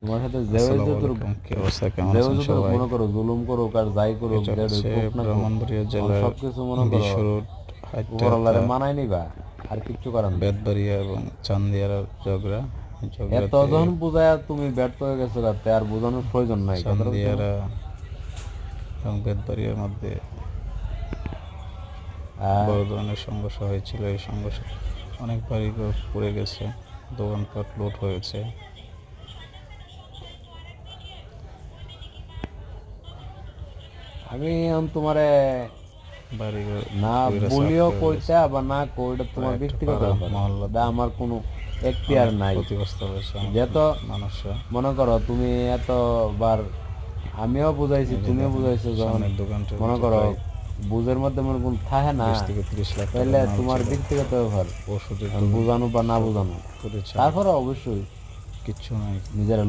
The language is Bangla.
তোমার সাথে আসসালামু আলাইকুম, কি অবস্থা, কেমন আছেন সবাই? মনে করো জুলুম করুক আর যাই করুক, এটা যেটাই হচ্ছে করুক না করুক, ব্রাহ্মণবাড়িয়া জেলার সবকিছু মনে করো বিশ্ব রোড উপরওয়ালারে হাইটাহাতা মানায় নিবা, আর কিচ্ছু করার নেই। বেতবাড়িয়া এবং চান্দিয়ারা এত ঝগড়াতে যখন বুঝায় তুমি ব্যর্থ হয়ে গেছো, তাতে আর বোঝানোর প্রয়োজন নাই। কথাটা বুঝছো না? চান্দিয়ারা এবং বেতবাড়িয়ার মধ্যে আর বড় ধরনের সংঘর্ষ হয়েছিল। এই সংঘর্ষে অনেক বাড়িঘর পড়ে গেছে, দোকানপাট লুট হয়েছে। আমি এখন তোমারে বাড়িঘর না পুরো সাফ বলিও হয়ে গেছে। কইতে আবার না কইটা তোমার প্রায় একটা ব্যক্তিগত পাড়া ব্যাপার, এটা মহল্লাতে আমার কোনো এখতিয়ার অনেক নাই। ক্ষতিগ্রস্ত হয়েছে অনেক যেহেতু মানুষরা। মনে করো তুমি এতবার আমিও বুঝাইছি, এই যে তুমিও দেখেন, বুঝাইছো, যখন সামনের দোকানটার মনে ভিতরে করো প্রায় বুঝের মধ্যে মনে কোন থাকে না, 20 থেকে 30 লাখ তাহলে টাকার মাল তোমার ছিল। ব্যক্তিগত ব্যাপার, ওষুধের এখন দোকান বোঝানো বা না সব বোঝানো। পুড়ে ছাই, তারপরে অবশ্যই কিচ্ছু নাই। নিজেরা